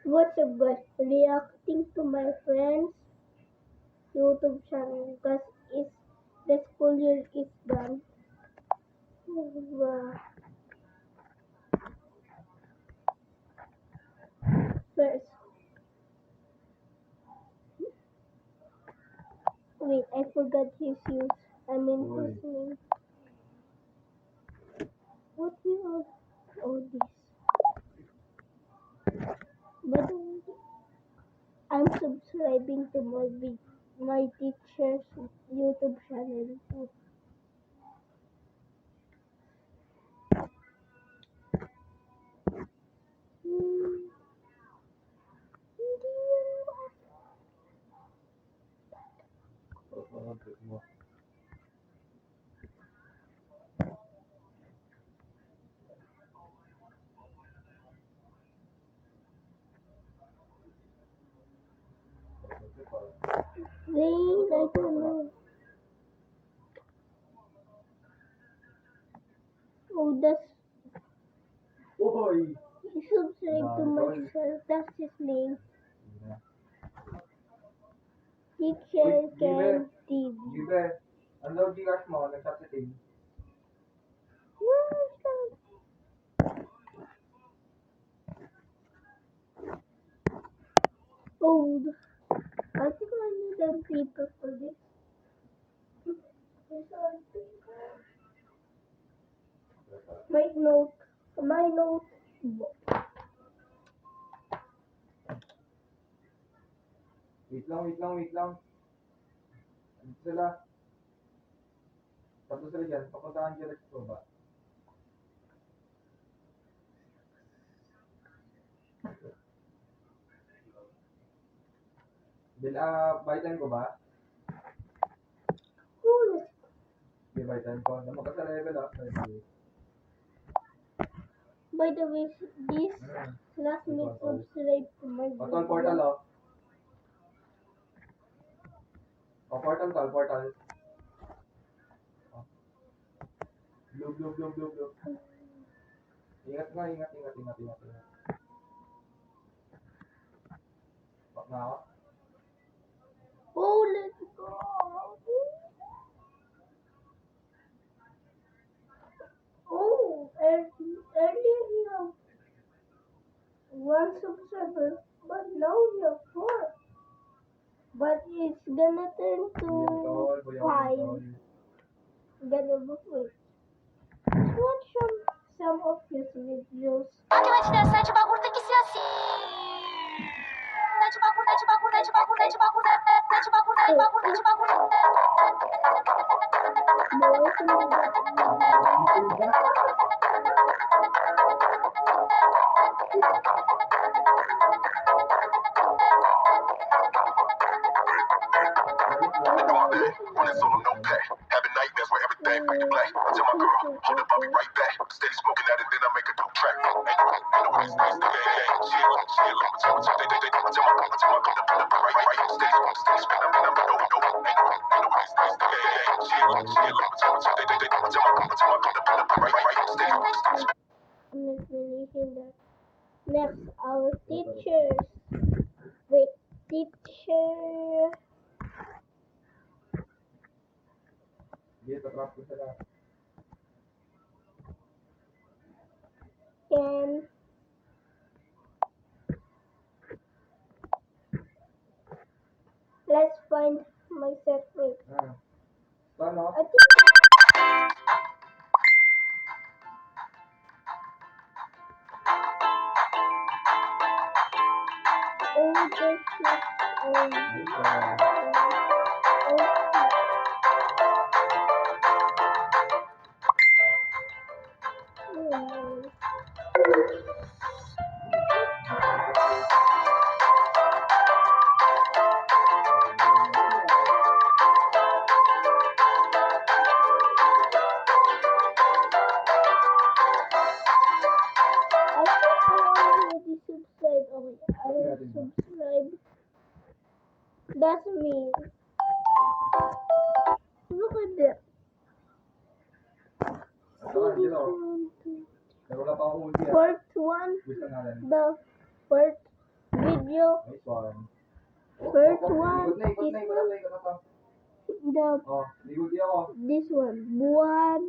What's up, guys? Reacting to my friend's YouTube channel because the school year is done. Wow. First, wait, I forgot his use. His name. What we all this? But I'm subscribing to my teacher's YouTube channel. So, Rain, I don't know. Oh, subscribe to myself. That's his name. Teacher Ken TV. Gibe, ang load Gcash mo, nag-substitute. Old. I think I need a paper for this. My note. Wait lang. Ano sila? Tapos sila dyan, papuntahan dyan sa baba. Baitan ko ba? Hindi, baitan ko. Naman ka sa level up. By the way, this classmate subscribe to my Patol portal, oh. Oh, portal. Oh. Blue. Ingat. Bak na ako. Oh, let's go. Oh, earlier you have one subscriber, but now you have four. But it's gonna turn to five. Gonna wait. Let's watch some of his videos. Net bagulho tem que ser assim. Net bagulho. Having nightmares where everything fade to black. I tell my girl, hold up, I'll be right back. Steady smoking that and then I make a dope track. Ain't no way to stay. Chill. I tell my girl to pull up right. Steady spin, I'm no. Ain't no way to stay. Chill. I tell my girl to pull up right. Steady spin. I'm not finishing that. Next, our teachers. Wait, teacher. Hindi, tatrap ko sila. Can let's find my set. Wait. Paano? I think I subscribe. That's me. Look at that. Pero wala pa akong ulti. Part 1. Gusto nga lang. The part video. Nice one. First one Ikot na, ikot na, ikot na, ikot na to. the Oh, ikot di ako. this one, Buwan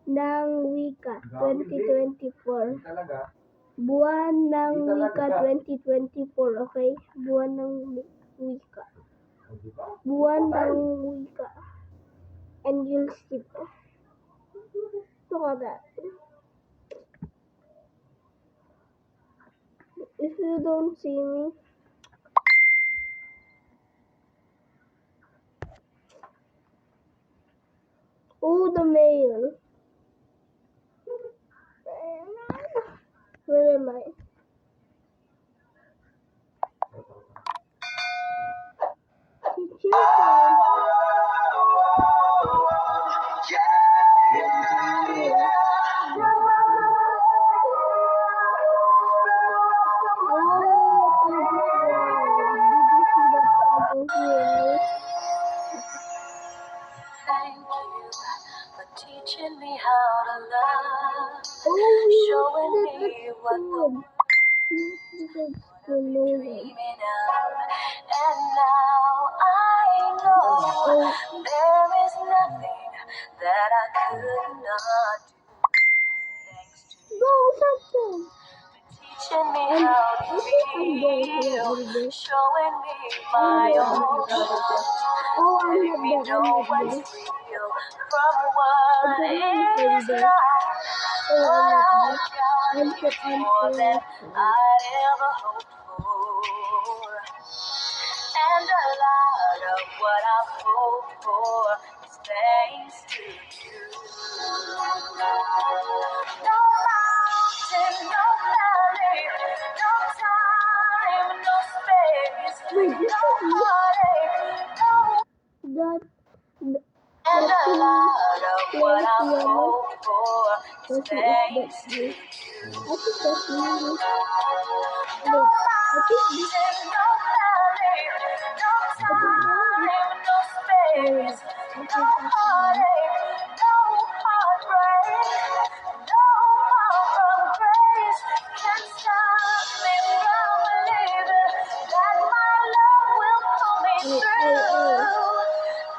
ng Wika 2024. Di talaga. Buwan ng Wika 2024, okay? Buwan ng Wika. O, di ba? Buwan ng Wika. And you'll see. Look at that. If you don't see me, oh, the mail. Where am I? Thank you for teaching me how to love, Oh, showing me what the dreaming of. And now I know there is nothing that I could not do. Thanks to go something. teaching me And how I to think I'm going feel, to this. showing me my emotions. Oh, I'm Letting me not there. know I'm what's not there. real from what is there. not. Oh, What I'm not I there. got I'm so is more than I'd ever hoped for. And a lot of what I've hoped for is thanks to you. No mountain, no valley, no time, no space, Wait, this no is me? heartache, no. That, And a lot of what place I've piano. hoped for is Let's see if thanks that's to me. you. I think that's me. No Wait, I think this mountain, no valley, no I think time, no oh, space, I no think that's me. heartache, no heartbreak, no fall from grace can stop me from believing that my love will pull me through.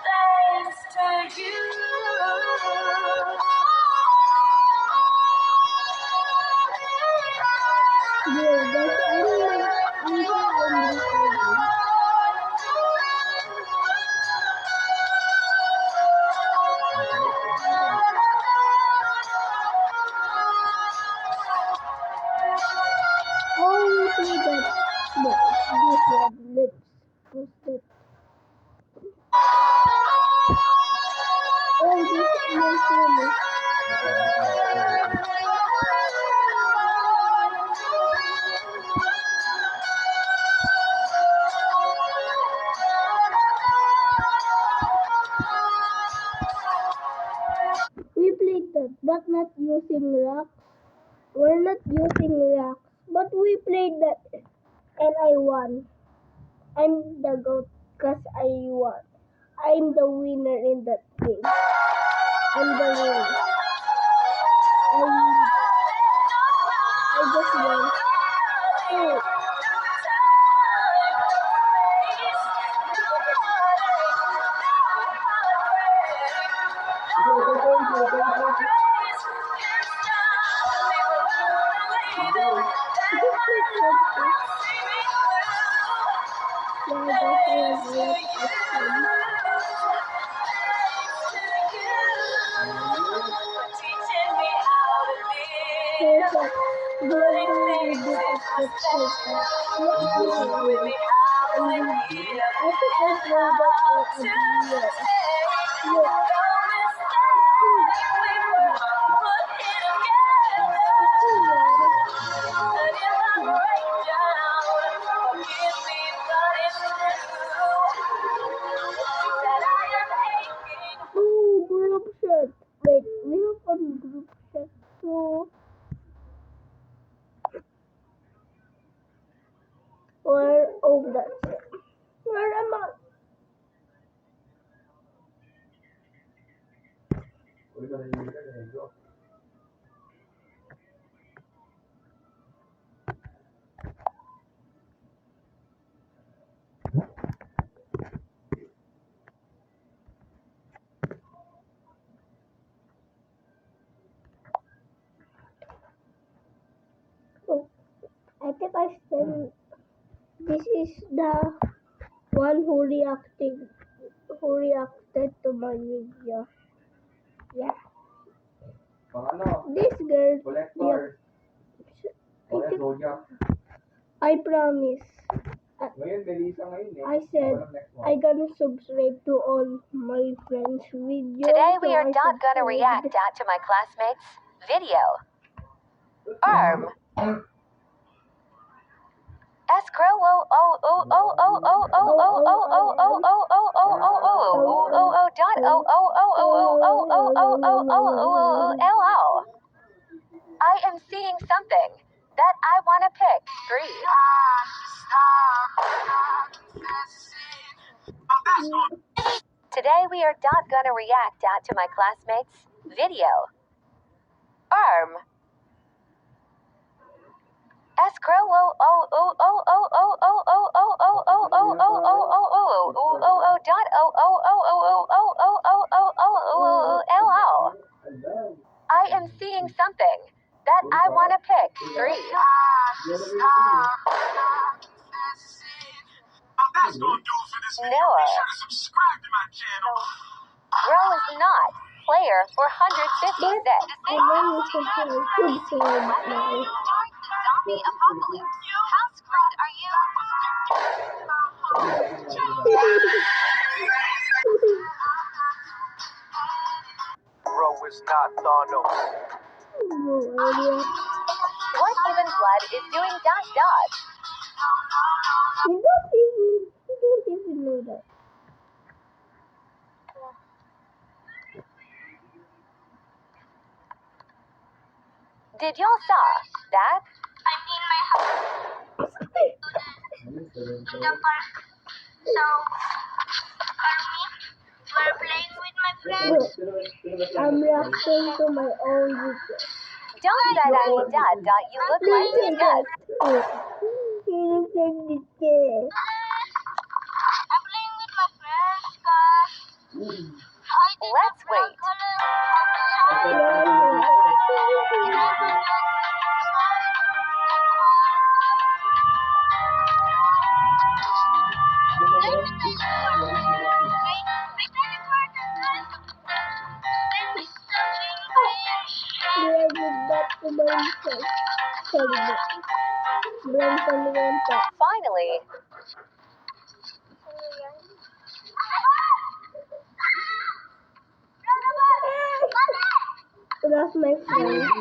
Thanks to you. Yeah, that's I'm recording. Oh, we played that. No, this one. Let's post that. Oh, this is we played that, but not using rocks. We're not using rocks, but we played that, and I won. I'm the GOAT because I won. I'm the winner in that game. I'm the winner. I just won. Oh, group chat. Wait, we have a group chat too. Where that's it. Where am I? Uy, manahimik ka, ganito. it I send. This is the one who reacted to my video. Yeah. Pang ano? This girl. Collector. Yeah. O yan, Zodiac. I promise. Ngayon, Melissa ngayon eh. I said Walang next one. I gonna subscribe to all my friends' videos. Today we so are I not gonna subscribed. react to my classmates' video. Escrow I am seeing something that I wanna pick. 3. Today we are not gonna react to my classmates' video. Escrow I am seeing something that I wanna pick. 3. Noah. Bro is not player 456. And then you subscribe now. Zombie apocalypse. How screwed are you? Bro is not Thanos. No idea. What even blood is doing dot? You don't even know that. Did y'all saw that? I'm in my house to the park. So, call me. We're playing with my friends. I'm reacting to my own video. Don't say that dot. You look like disgust. You send it there. I'm playing with my friends, cause I did Let's the brown wait. I did that to myself. Sorry. Finally, That's my friend.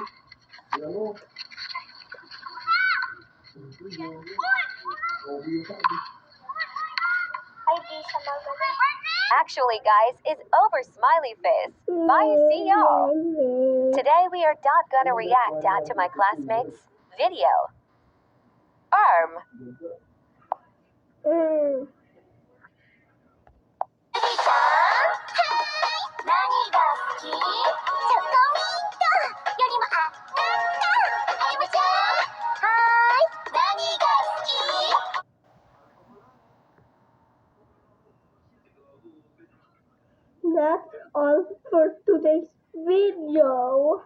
actually, guys, is over smiley face. Bye, see y'all. Today we are not gonna react to my classmates' video. That's all for today's video.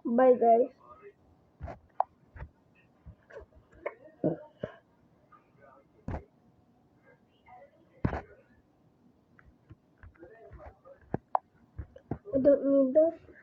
Bye guys. I don't need that.